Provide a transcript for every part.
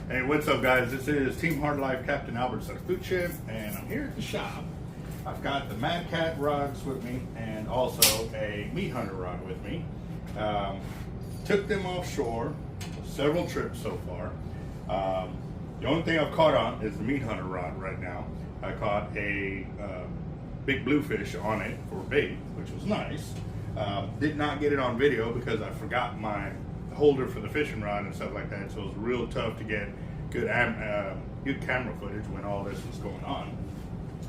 Hey, what's up guys? This is Team Hard Life Captain Alberto Zertuche, and I'm here at the shop. I've got the Mad Cat rods with me and also a meat hunter rod with me. Took them offshore, several trips so far. The only thing I've caught on is the meat hunter rod right now. I caught a big bluefish on it for bait, which was nice. Did not get it on video because I forgot my holder for the fishing rod and stuff like that, so it was real tough to get good camera footage when all this was going on.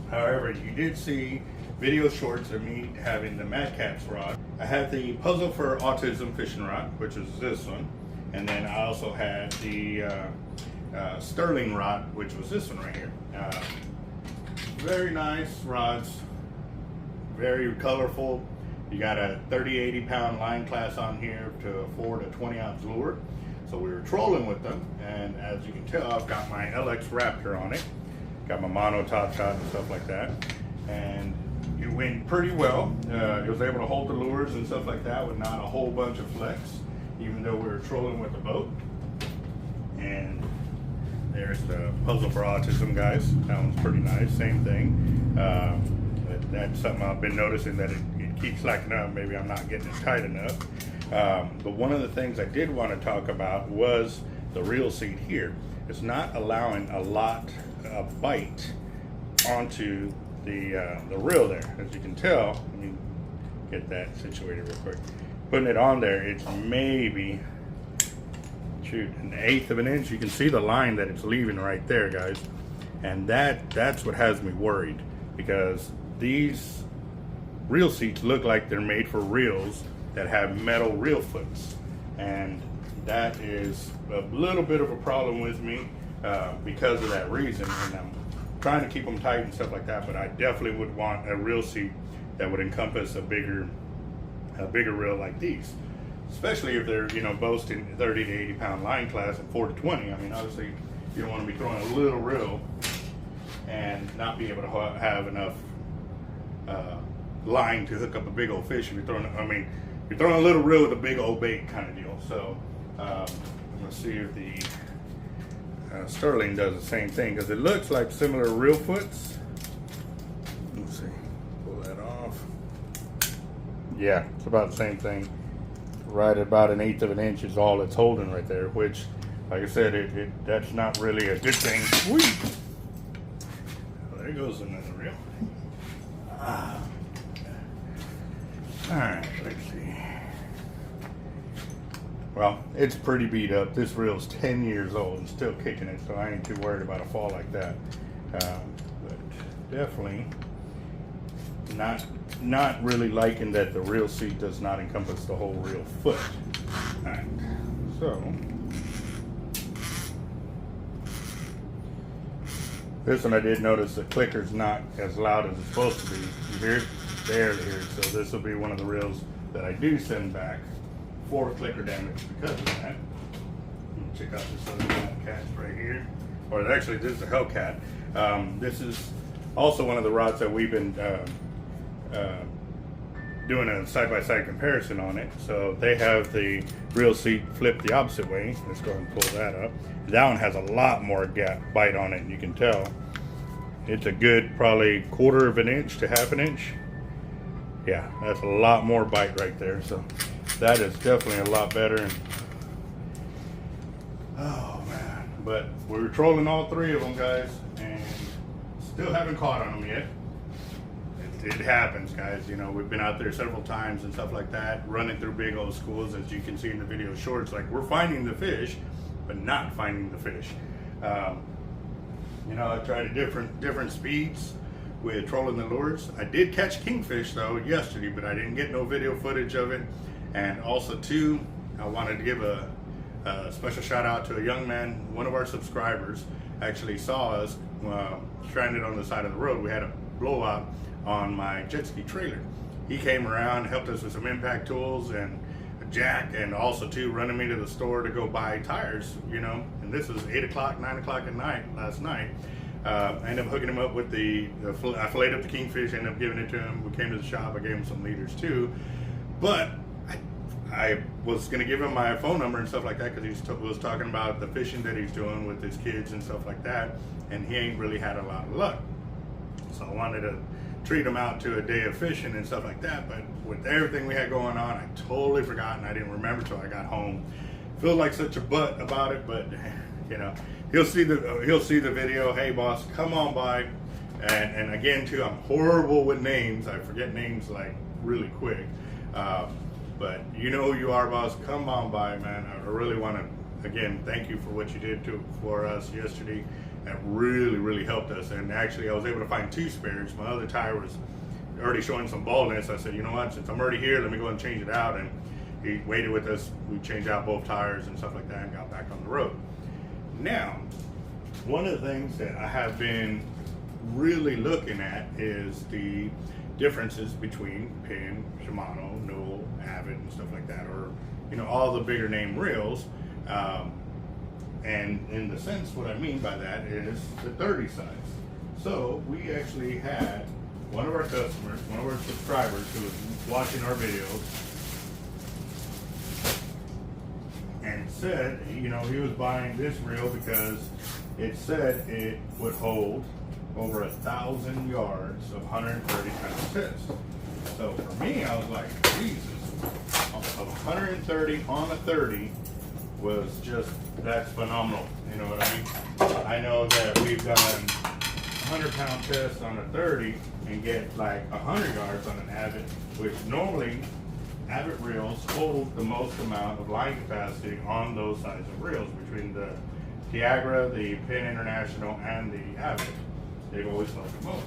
However, you did see video shorts of me having the Mad Cat's rod. I had the Puzzle for Autism fishing rod, which is this one, and then I also had the Sterling rod, which was this one right here. Very nice rods, very colorful. You got a 30-80 pound line class on here to a 4 to 20 ounce lure. So we were trolling with them, and as you can tell, I've got my LX Raptor on it. Got my mono top shot and stuff like that. And it went pretty well. It was able to hold the lures and stuff like that with not a whole bunch of flex, even though we were trolling with the boat. And there's the Puzzle for Autism, guys. That one's pretty nice, same thing. That's something I've been noticing, that it keeps slacking up. Maybe I'm not getting it tight enough. But one of the things I did want to talk about was the reel seat here. It's not allowing a lot of bite onto the reel there. As you can tell, let me get that situated real quick. Putting it on there, it's maybe, shoot, 1/8 of an inch. You can see the line that it's leaving right there, guys. And that's what has me worried, because these reel seats look like they're made for reels that have metal reel foots, and that is a little bit of a problem with me because of that reason. And I'm trying to keep them tight and stuff like that, but I definitely would want a reel seat that would encompass a bigger reel like these, especially if they're, you know, boasting 30 to 80 pound line class and 4 to 20. I mean, obviously you don't want to be throwing a little reel and not be able to have enough line to hook up a big old fish. If you're throwing, you're throwing a little reel with a big old bait kind of deal. So I'm gonna see if the Sterling does the same thing, because it looks like similar reel foots. Let's see, pull that off. Yeah, it's about the same thing. Right about 1/8 of an inch is all it's holding right there, which, like I said, that's not really a good thing. Whee! Well, there goes another reel. Alright, let's see. Well, it's pretty beat up. This reel's 10 years old and still kicking it, so I ain't too worried about a fall like that. But definitely not really liking that the reel seat does not encompass the whole reel foot. Alright, so this one I did notice the clicker's not as loud as it's supposed to be. You hear it? There it is. So this will be one of the reels that I do send back for clicker damage because of that. Check out this other cat right here. Or actually, this is a Hellcat. This is also one of the rods that we've been doing a side-by-side comparison on it. So they have the reel seat flipped the opposite way. Let's go ahead and pull that up. That one has a lot more bite on it, and you can tell. It's a good probably 1/4 of an inch to 1/2 an inch. Yeah, that's a lot more bite right there. So that is definitely a lot better. And, oh man, but we were trolling all 3 of them, guys, and still haven't caught on them yet. It happens, guys. You know, we've been out there several times and stuff like that, running through big old schools, as you can see in the video shorts. Like, we're finding the fish, but not finding the fish. You know, I tried different speeds with trolling the lures. I did catch kingfish though yesterday, but I didn't get no video footage of it. And also too, I wanted to give a special shout out to a young man. One of our subscribers actually saw us stranded on the side of the road. We had a blowout on my jet ski trailer. He came around, helped us with some impact tools and a jack, and also too running me to the store to go buy tires, you know. And this was 8 o'clock, 9 o'clock at night last night. I ended up hooking him up with I filleted up the kingfish, ended up giving it to him. We came to the shop, I gave him some leaders too. But I was gonna give him my phone number and stuff like that because he was talking about the fishing that he's doing with his kids and stuff like that, and he ain't really had a lot of luck. So I wanted to treat him out to a day of fishing and stuff like that. But with everything we had going on, I totally forgot and I didn't remember till I got home. Feel like such a butt about it, but you know, he'll see the video. Hey boss, come on by. And again too, I'm horrible with names. I forget names like really quick. But you know who you are, boss. Come on by, man. I really want to, again, thank you for what you did for us yesterday. That really, really helped us. And actually, I was able to find 2 spares. My other tire was already showing some baldness. I said, you know what, since I'm already here, let me go and change it out. And he waited with us. We changed out both tires and stuff like that and got back on the road. Now, one of the things that I have been really looking at is the differences between Penn, Shimano, Knoll, Avet, and stuff like that, or you know, all the bigger name reels. And in the sense, what I mean by that is the 30 size. So we actually had one of our customers, one of our subscribers who was watching our videos, and said, you know, he was buying this reel because it said it would hold over 1,000 yards of 130 pound test. So for me, I was like, Jesus, of 130 on a 30 was just, that's phenomenal. You know what I mean? I know that we've done 100 pound test on a 30 and get like 100 yards on an Avet, which normally Avet reels hold the most amount of line capacity on those size of reels between the DEADCRAB, the Penn International, and the Avet. They've always held the most.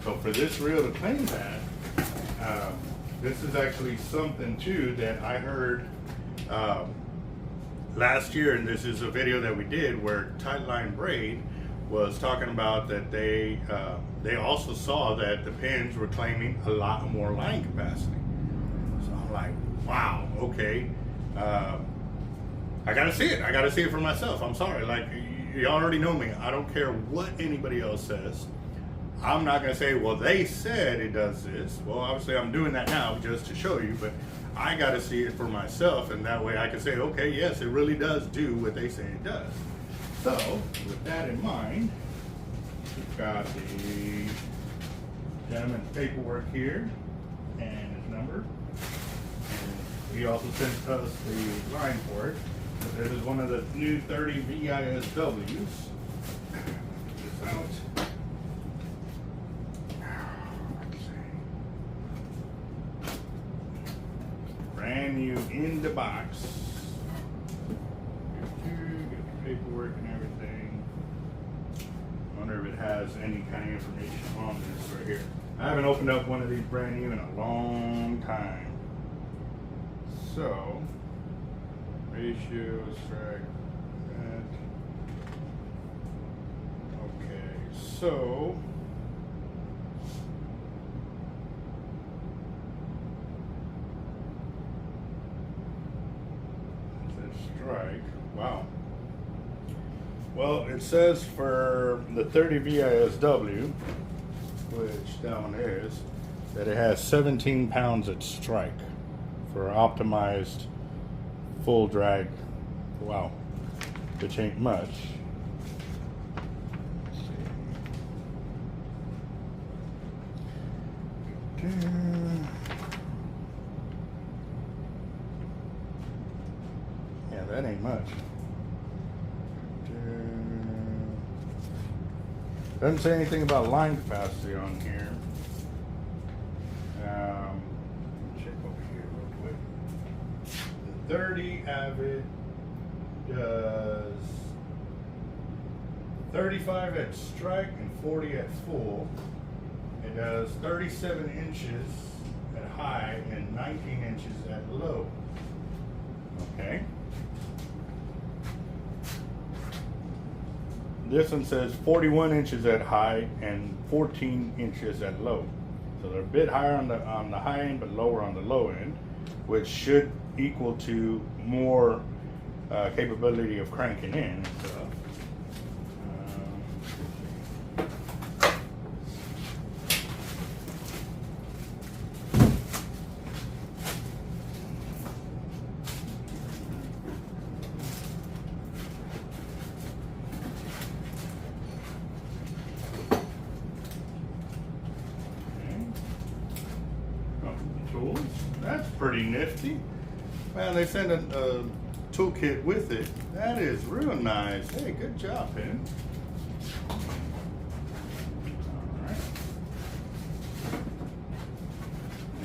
So for this reel to claim that, this is actually something too that I heard last year, and this is a video that we did where Tightline Braid was talking about that they also saw that the pins were claiming a lot more line capacity. So I'm like, wow, okay. I gotta see it. I gotta see it for myself. I'm sorry. Like, you already know me. I don't care what anybody else says. I'm not gonna say, well, they said it does this. Well, obviously I'm doing that now just to show you, but I gotta see it for myself, and that way I can say, okay, yes, it really does do what they say it does. So, with that in mind, we've got the gentleman's paperwork here, and his number. And he also sent us the line for it. This is one of the new 30 VISWs. Check this out. Brand new in the box. Get the paperwork and everything. I wonder if it has any kind of information on this right here. I haven't opened up one of these brand new in a long time. So, ratio, strike, that. Okay, so strike. Wow. Well, it says for the 30 VISW, which that one is, that it has 17 pounds at strike for optimized full drag. Wow, which ain't much. Let's see. Yeah, that ain't much. Doesn't say anything about line capacity on here. Check over here real quick. The 30 Avet does 35 at strike and 40 at full. It does 37 inches at high and 19 inches at low. Okay. This one says 41 inches at high and 14 inches at low. So they're a bit higher on the high end, but lower on the low end, which should equal to more capability of cranking in and stuff. pretty nifty. Man, they send a toolkit with it. That is real nice. Hey, good job, Penn. Alright.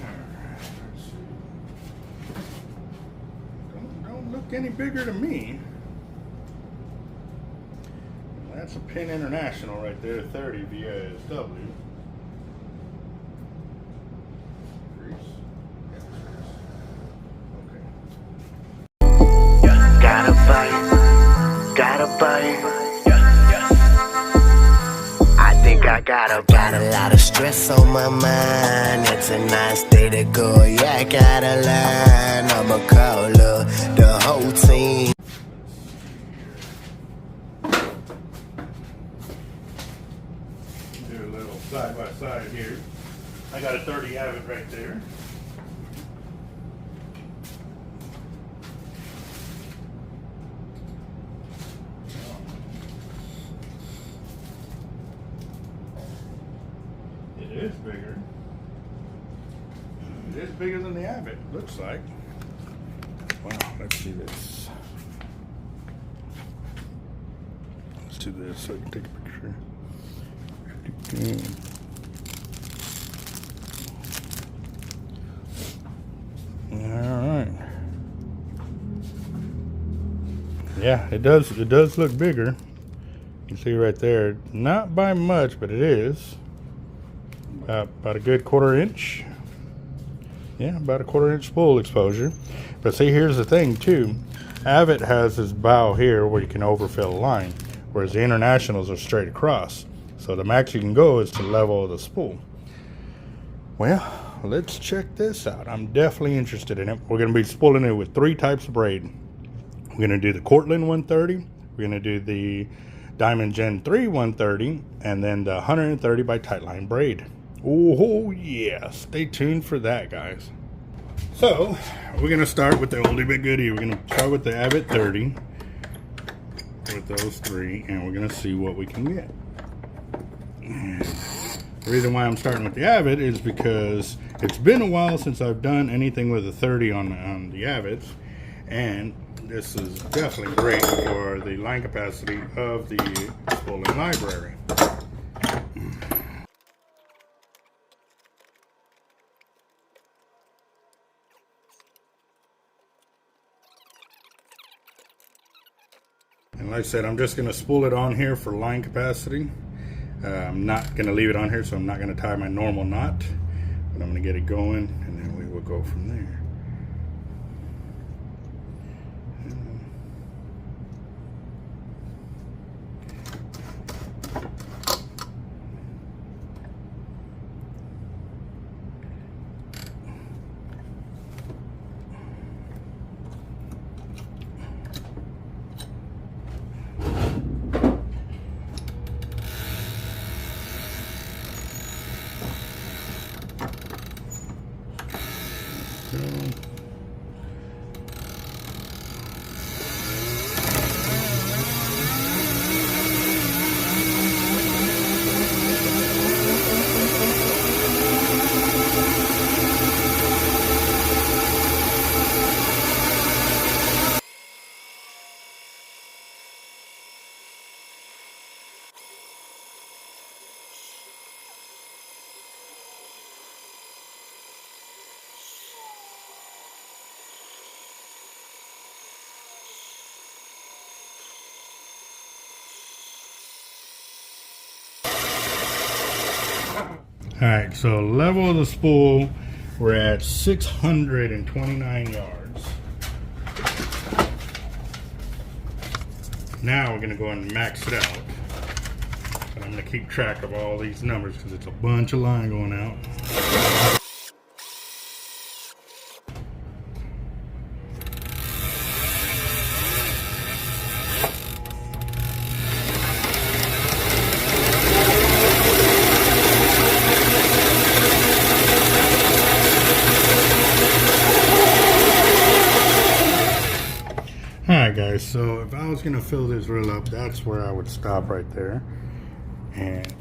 Alright, let's see. Don't look any bigger to me. That's a Penn International right there, 30 VSW. Got a bite. I think I got a lot of stress on my mind. It's a nice day to go. Yeah, I got a line. I'ma call the whole team. Do a little side by side here. I got a 30 Avet right there. It is bigger. It is bigger than the Avet, looks like. Wow, let's see this. Let's do this so I can take a picture. Alright. Yeah, it does look bigger. You can see right there, not by much, but it is. About a good 1/4 inch. Yeah, about a 1/4 inch spool exposure. But see, here's the thing too. Avet has this bow here where you can overfill a line, whereas the Internationals are straight across. So the max you can go is to level the spool. Well, let's check this out. I'm definitely interested in it. We're going to be spooling it with 3 types of braid. We're going to do the Cortland 130. We're going to do the Damond Gen 3 130, and then the 130 by Tightline braid. Oh yeah, stay tuned for that, guys. So we're gonna start with the oldie but goodie. We're gonna start with the Avet 30 with those 3, and we're gonna see what we can get. And the reason why I'm starting with the Avet is because it's been a while since I've done anything with a 30 on the Avets, and this is definitely great for the line capacity of the spooling library. And like I said, I'm just going to spool it on here for line capacity. I'm not going to leave it on here, so I'm not going to tie my normal knot. But I'm going to get it going, and then we will go from there. Alright, so level of the spool, we're at 629 yards. Now we're going to go and max it out. But I'm going to keep track of all these numbers because it's a bunch of line going out. Alright guys, so if I was going to fill this reel up, that's where I would stop right there. And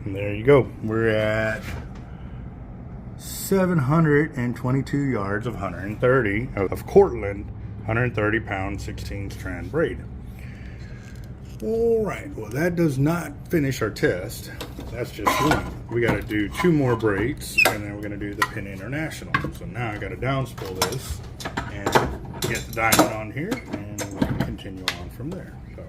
there you go. We're at 722 yards of 130 of Cortland 130 pound 16 strand braid. All right, well that does not finish our test. That's just one. We got to do 2 more braids, and then we're going to do the Pin International. So now I got to downspool this and get the diamond on here, and we're going to continue on from there. So.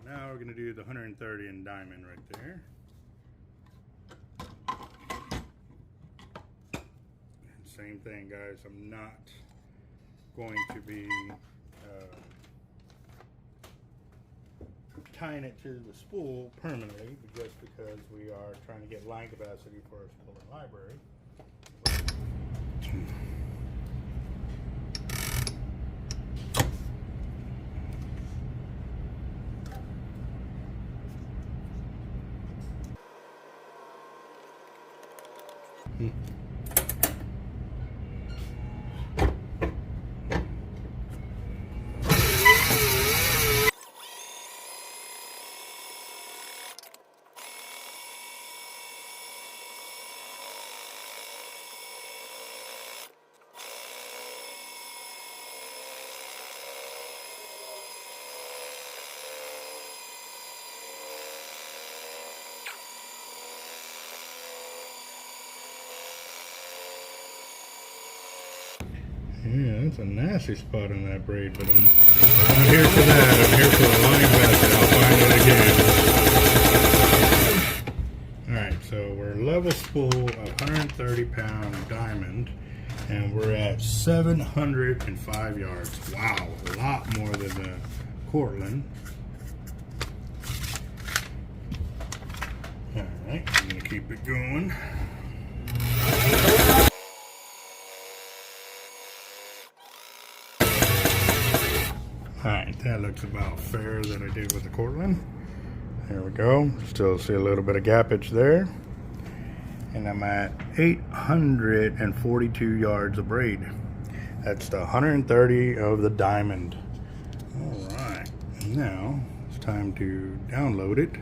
Now we're going to do the 130 in diamond right there. And same thing, guys. I'm not going to be tying it to the spool permanently, just because we are trying to get line capacity for our spooling library. Yeah, that's a nasty spot on that braid, but I'm not here for that. I'm here for the line basket. I'll find it again. Alright, so we're level spool of 130 pound diamond, and we're at 705 yards. Wow, a lot more than the Cortland. Alright, I'm going to keep it going. Alright, that looks about fair that I did with the Cortland. There we go. Still see a little bit of gappage there. And I'm at 842 yards of braid. That's the 130 of the diamond. Alright, now it's time to download it.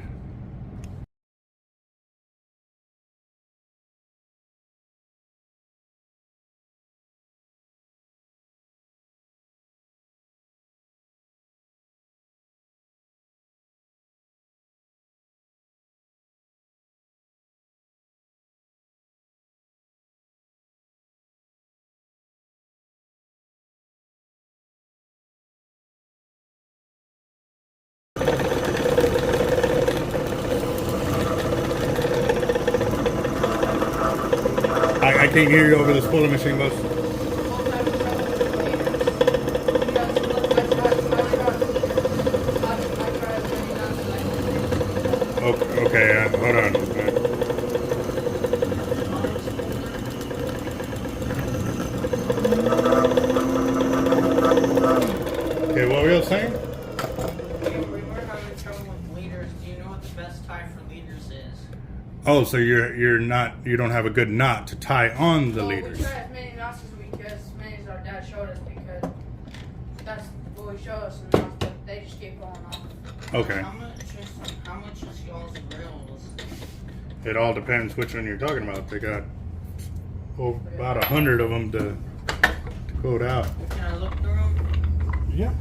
I can't hear you over the spooling machine, boss. Okay, hold on. Okay, what were you saying? We were having trouble with leaders. Do you know what the best tie for leaders is? Oh, so you don't have a good knot to tie on the leaders. We tried as many knots as we could, as many as our dad showed us, because that's what we showed us, and but they just keep going off. Okay. How much is y'all's rails? It all depends which one you're talking about. They got about 100 of them to quote out. Can I look through them? Yeah.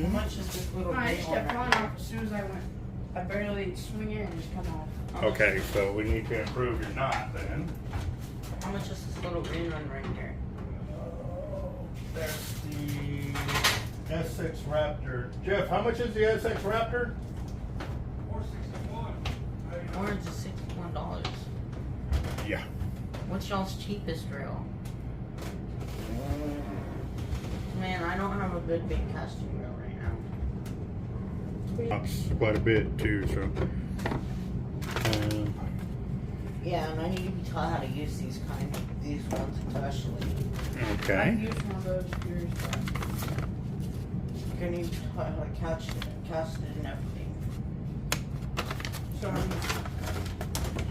How much is this little I big just one kept right falling here? off as soon as I went. I barely swing in and just come off. Okay, so we need to improve your knot then. How much is this little green one right here? That's the S6 Raptor. Jeff, how much is the S6 Raptor? Orange is $61. Yeah. What's y'all's cheapest rail? Man, I don't have a good big casting reel right now. That's quite a bit too, so. Yeah, and I need to be taught how to use these ones especially. Okay. I've used one of those years back. I need to be taught how to cast it and everything.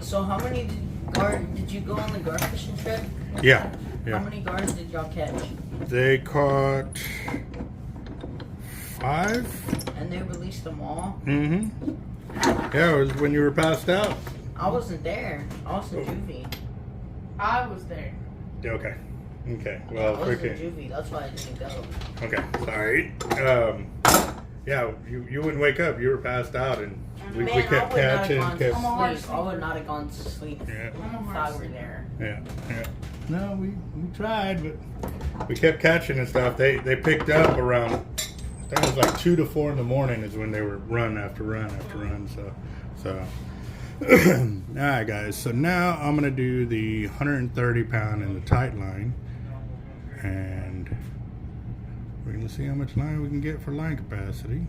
So how many did you go on the gar fishing trip? Yeah. How Yeah. many gars did y'all catch? They caught 5. And they released them all? Mm-hmm. Yeah, it was when you were passed out. I wasn't there. I was in juvie. I was there. Okay. Okay. I Well, was in freaking. juvie. That's why I didn't go. Okay. Sorry. Yeah, you wouldn't wake up. You were passed out, and we Man, kept I would not catching. have gone Kept, to I'm a hard sleep. I would not have gone to sleep yeah. I'm a if hard I were sleeper. there. Yeah. Yeah. No, we tried, but we kept catching and stuff. They picked up around. I think it was like 2 to 4 in the morning is when they were run after run after run. So. All right, guys. So now I'm gonna do the 130 pound in the Tightline, and we're gonna see how much line we can get for line capacity.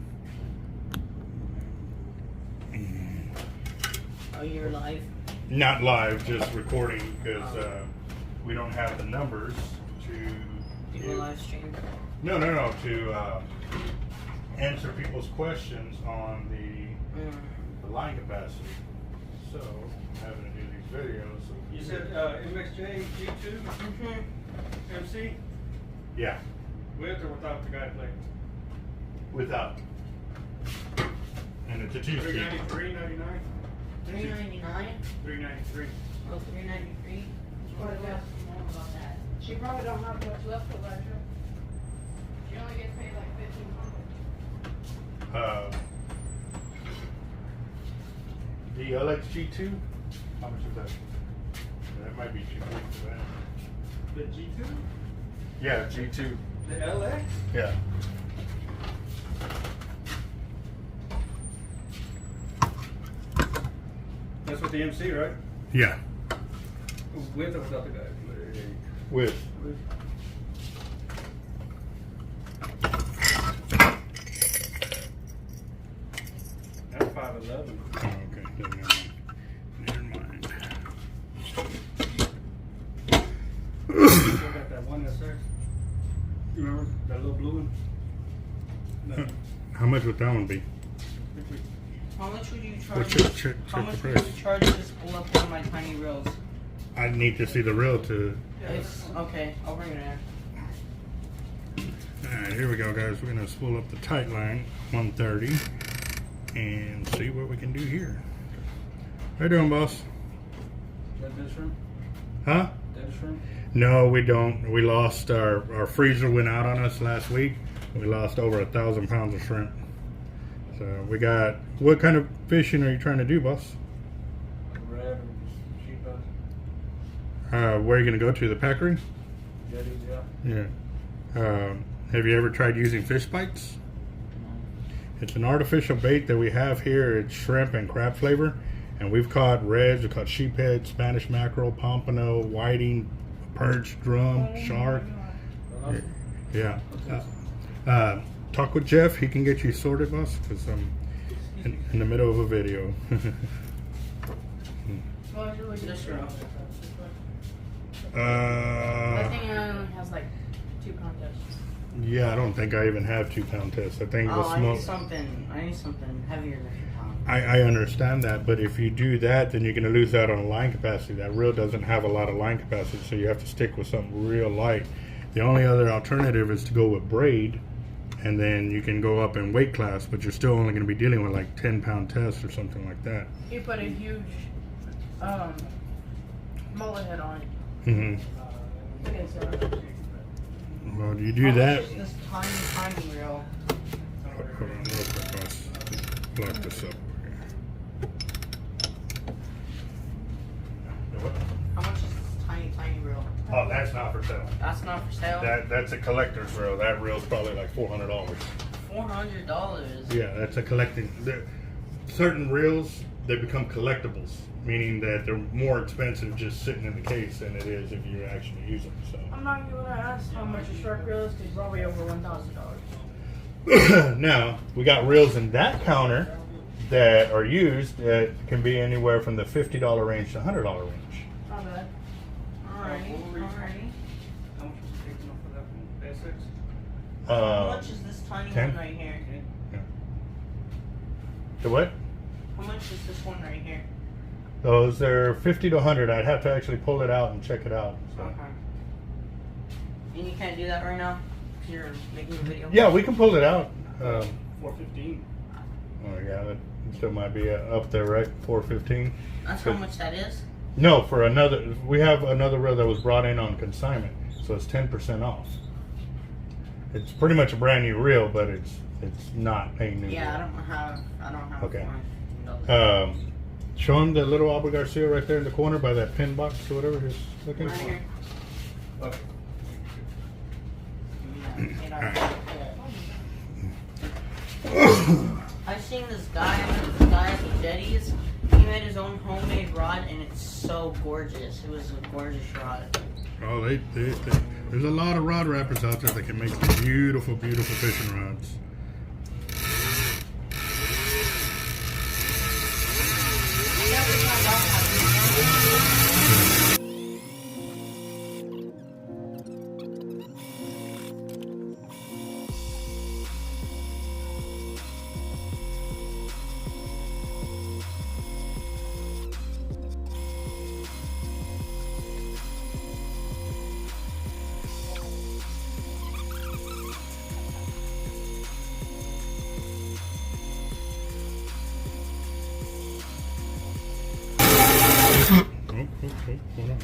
Oh, you're live? Not live, just recording because we don't have the numbers to. You go live stream? No, to answer people's questions on the line capacity. So, having to do these videos. You said MXJ G2 Mm-hmm. MC Yeah, with or without the guy plate? without. And it's a 2-speed. 393.99. $3.99? 393. Oh, $3.93? What about that? She probably don't have much left of that trip. She only gets paid like $1,500. The LXG2, how much is that? That might be too big for that. The G2? Yeah, G2. The LX? Yeah. That's with the MC, right? Yeah. With or without the guy? With. That's 511. Oh, okay. Never mind. Still got that one that's there. You remember that little blue one? No. How much would that one be? How much would you Well, charge? check How the much price. would you charge to spool up one of my tiny reels? I need to see the reel to. It's okay. I'll bring it in. Alright, here we go, guys. We're gonna spool up the Tightline 130 and see what we can do here. How you doing, boss? That dead shrimp? Huh? Dead shrimp? No, we don't. We lost our freezer went out on us last week. We lost over 1,000 pounds of shrimp. So we got. What kind of fishing are you trying to do, boss? Red or just sheep Where are you gonna go to? The packery? jetties, yeah. Yeah. Have you ever tried using fish bites? It's an artificial bait that we have here. It's shrimp and crab flavor, and we've caught reds, we've caught sheephead, Spanish mackerel, pompano, whiting, perch, drum, shark. Yeah. Talk with Jeff. He can get you sorted, boss, because I'm in the middle of a video. Well, it's really This good. row. I think it only has like 2 contests. Yeah, I don't think I even have 2 pound tests. I think Oh, the I need small. something heavier than 2 pounds. I understand that, but if you do that, then you're going to lose out on line capacity. That reel doesn't have a lot of line capacity, so you have to stick with something real light. The only other alternative is to go with Braid, and then you can go up in weight class, but you're still only going to be dealing with like 10 pound tests or something like that. You put a huge mullet head on it. Mm-hmm. Okay, so Well, you do How that. much is this tiny reel? Hold on, real quick, boss. Block this up. How much is this tiny reel? Oh, that's not for sale. That's not for sale. That's a collector's reel. That reel's probably like $400. $400. Yeah, that's a collecting. certain reels, they become collectibles, meaning that they're more expensive just sitting in the case than it is if you actually use them. So I'm not even gonna ask how much a shark reel is, because probably over $1,000. now we got reels in that counter that are used that can be anywhere from the $50 range to $100 range. Not bad. Alrighty. How much was you taking off for that one? Basics? How much is this tiny 10? one right here? The what? How much is this one right here? Those are 50 to 100. I'd have to actually pull it out and check it out. So. Okay. And you can't do that right now? Because you're making a video? Yeah, we can pull it out. $415. Oh yeah, that still might be up there, right? $415. That's how much that is? No, for another, we have another reel that was brought in on consignment, so it's 10% off. It's pretty much a brand new reel, but it's not a new Yeah, reel. I don't have Okay. one. Show him the little Albert Garcia right there in the corner by that pin box or whatever he's looking Right for. here. Okay. I've seen this guy at the jetties. He made his own homemade rod, and it's so gorgeous. It was a gorgeous rod. Oh, there's a lot of rod wrappers out there that can make beautiful, beautiful fishing rods. Hold on.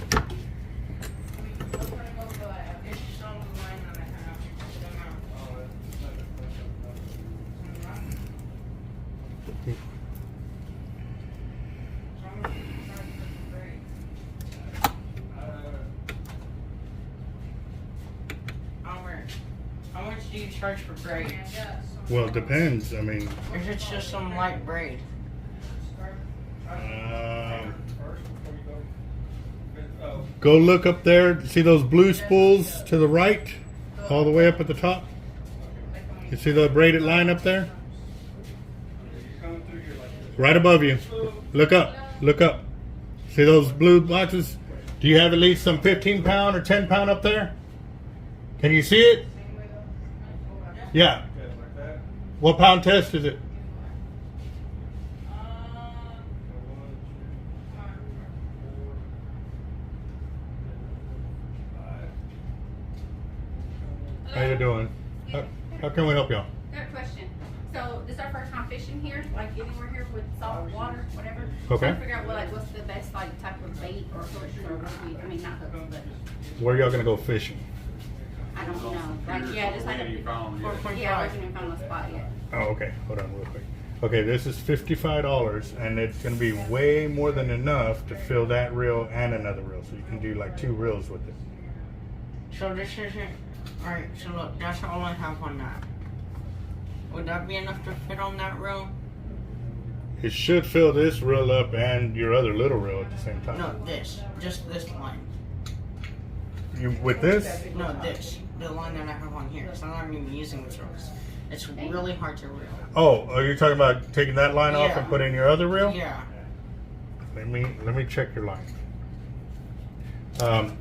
How much do you charge for braid? Well, it depends. I mean, Or is it just some light braid? go look up there. See those blue spools to the right, all the way up at the top? You see the braided line up there? Right above you. Look up. Look up. See those blue boxes? Do you have at least some 15 pound or 10 pound up there? Can you see it? Yeah. What pound test is it? How you doing? How can we help y'all? Got a question. So this is our first time fishing here, like anywhere here with salt water, whatever. Okay. Trying to figure out what's the best type of bait or hooks or what we, I mean not hooks, but Where y'all gonna go fishing? I don't know. Like just like yeah, I haven't even found a spot yet. Oh, okay. Hold on real quick. Okay, this is $55, and it's gonna be way more than enough to fill that reel and another reel, so you can do like 2 reels with it. So this isn't. Alright, so look, that's all I have on that. Would that be enough to fit on that reel? It should fill this reel up and your other little reel at the same time. No, just this line. You with this? No, the line that I have on here. So I'm not even using the ropes. It's really hard to reel. Oh, are you talking about taking that line off Yeah. and putting your other reel? Yeah. Let me check your line.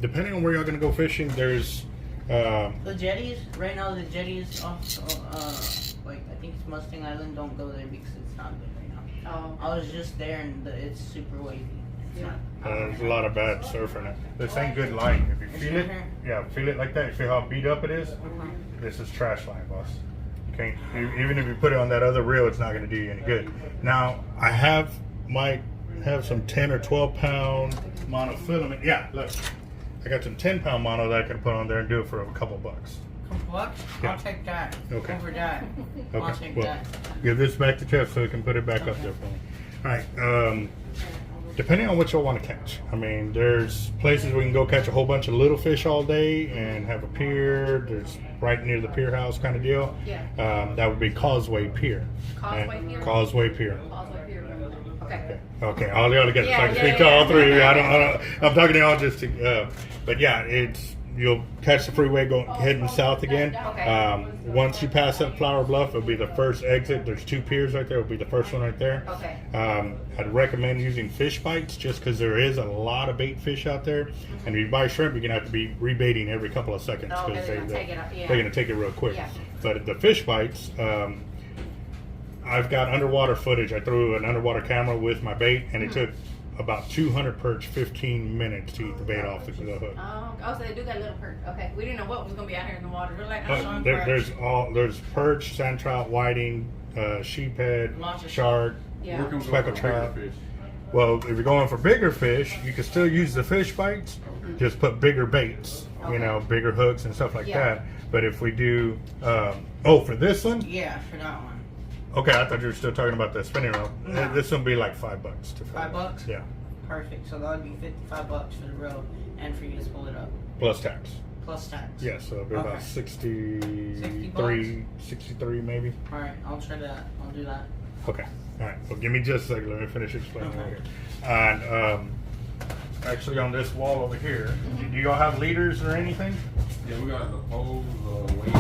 Depending on where you're gonna go fishing, there's The jetties, right now the jetties off, like I think it's Mustang Island, don't go there because it's not good right now. Oh. I was just there and it's super wavy. It's not. there's a lot of bad surf in it. This ain't good line. If you feel it, yeah, feel it like that. You feel how beat up it is? This is trash line, boss. You can't, even if you put it on that other reel, it's not gonna do you any good. Now, I might have some 10 or 12 pound monofilament. Yeah, look. I got some 10 pound mono that I can put on there and do it for a couple bucks. What? Yeah. I'll take that. Okay. Over that. I'll Okay, take well, that. give this back to Jeff so he can put it back up there for me. All right, Depending on what you'll want to catch. I mean, there's places we can go catch a whole bunch of little fish all day and have a pier. There's right near the pier house kind of deal. Yeah. That would be Causeway Pier. Causeway Pier? Causeway Pier. Causeway Pier. Okay. Okay, all together. Yeah, So I can yeah, speak to yeah. all three. I'm talking to y'all just to, but yeah, you'll catch the freeway heading south again. Okay. Once you pass up Flower Bluff, it'll be the first exit. There's 2 piers right there. It'll be the first one right there. Okay. I'd recommend using fish bites just because there is a lot of bait fish out there. And if you buy shrimp, you're gonna have to be rebaiting every couple of seconds Oh, because they're gonna take it up, yeah. they're gonna take it real quick. Yeah. But the fish bites, I've got underwater footage. I threw an underwater camera with my bait, and it took about 200 perch 15 minutes to eat the bait off the hook. Oh, so they do got a little perch. Okay, we didn't know what was gonna be out here in the water. We're like, But there's perch, sand trout, whiting, sheephead, Lots of shark, yeah. speckled trout. Well, if you're going for bigger fish, you can still use the fish bites. Just put bigger baits, Okay. bigger hooks and stuff like Yeah. that. But if we do, for this one, Yeah, for that one. okay, I thought you were still talking about the spinning reel. No. This one be like $5 to fill. $5? Yeah, Perfect. So that would be $55 for the road and for you to spool it up. plus tax. Plus tax. Yeah, so it'll be about Okay. 63 maybe. Alright, I'll try that. I'll do that. Okay. All right. Well, give me just a second. Let me finish explaining Okay. right here. And actually, on this wall over here, do y'all have leaders or anything? Yeah, we got the poles, weight.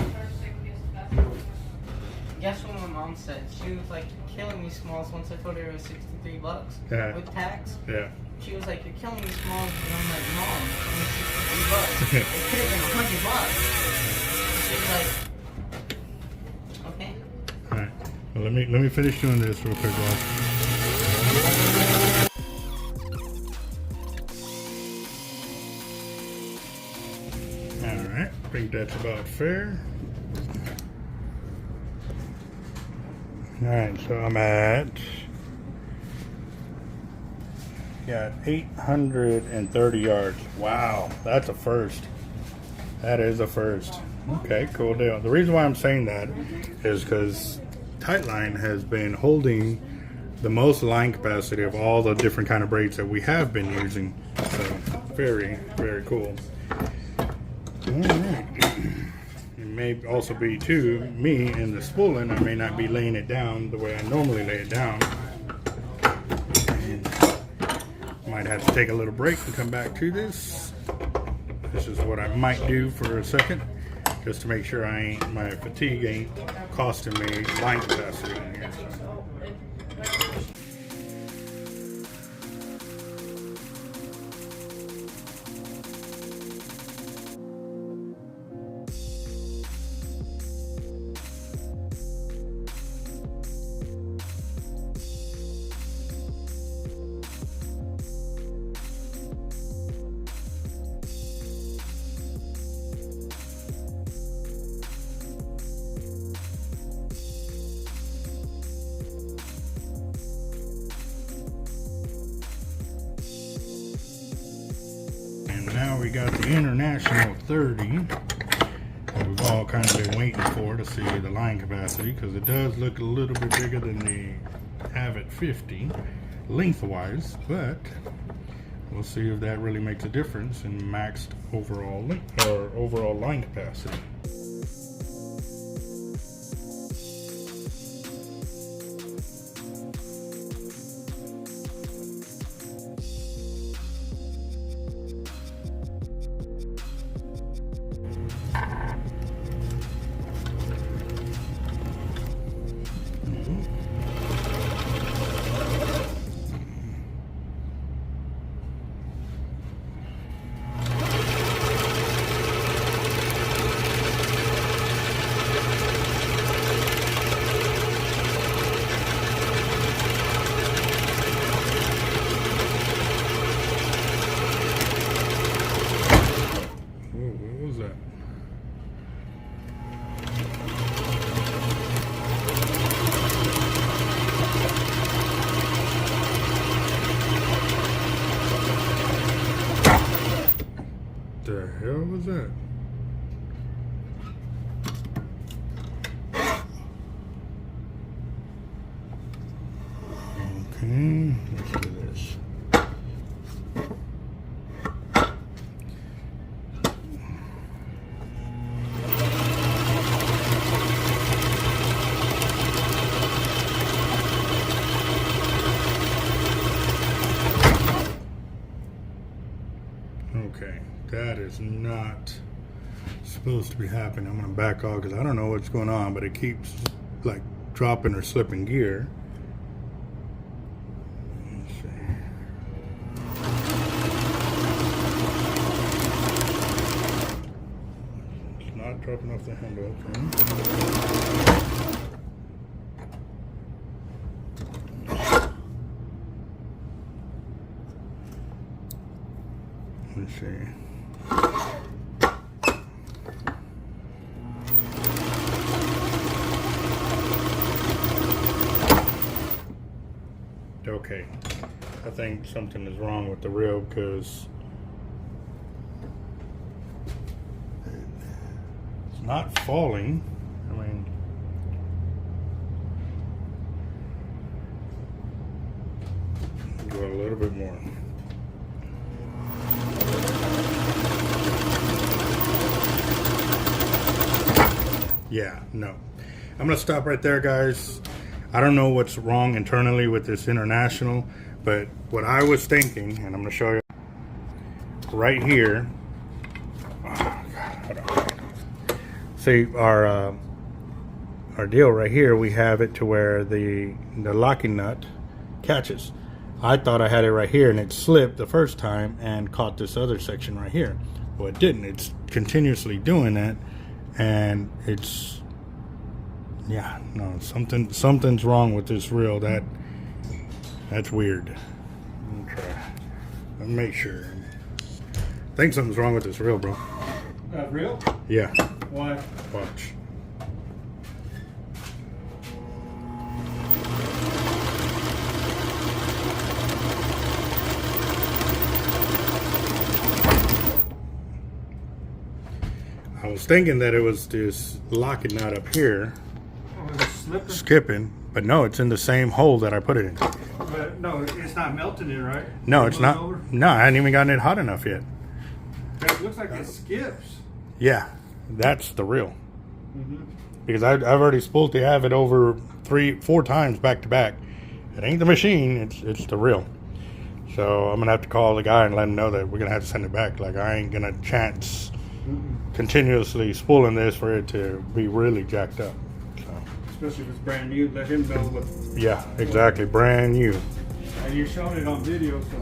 Guess what my mom said? She was like, "You're killing me, Smalls." Once I told her it was $63 Yeah. with tax. Yeah. She was like, "You're killing me, Smalls." And I'm like, "Mom, it's only $63. It could have been $100." She was like, "Okay." All right. Well, let me finish doing this real quick, guys. All right. I think that's about fair. All right. So I'm at. Got 830 yards. Wow, that's a first. That is a first. Okay, cool deal. The reason why I'm saying that is because Tightline has been holding the most line capacity of all the different kind of braids that we have been using. So very, very cool. All right. It may also be too me in the spooling. I may not be laying it down the way I normally lay it down. Might have to take a little break and come back to this. This is what I might do for a second, just to make sure my fatigue ain't costing me line capacity in here. And now we got the International 30 that we've all kind of been waiting for to see the line capacity, because it does look a little bit bigger than the Avet 50 lengthwise, but we'll see if that really makes a difference in maxed overall length or overall line capacity. What was that? The hell was that? Okay, let's do this. That is not supposed to be happening. I'm gonna back off because I don't know what's going on, but it keeps like dropping or slipping gear. Let's see. It's not dropping off the handle. Okay. Let's see. Okay, I think something is wrong with the reel because it's not falling. I mean, go a little bit more. Yeah, no. I'm gonna stop right there, guys. I don't know what's wrong internally with this International, but what I was thinking, and I'm gonna show you right here. Oh, God, hold on. See our deal right here. We have it to where the locking nut catches. I thought I had it right here, and it slipped the first time and caught this other section right here. Well, it didn't. It's continuously doing that, and it's. Yeah, no, something's wrong with this reel. That's weird. I'm gonna try. Let me make sure. I think something's wrong with this reel, bro. Reel? Yeah. Why? Watch. I was thinking that it was this locking nut up here. Skipping, but no, it's in the same hole that I put it in. But no, it's not melting it, right? No, it's not. Over? No, I hadn't even gotten it hot enough yet. It looks like it skips. Yeah, that's the reel. Because I've already spooled the Avet over 3-4 times back to back. It ain't the machine, it's the reel. So I'm gonna have to call the guy and let him know that we're gonna have to send it back. Like, I ain't gonna chance continuously spooling this for it to be really jacked up. Especially if it's brand new, let him know what. Yeah, exactly. Brand new. And you're showing it on video, so.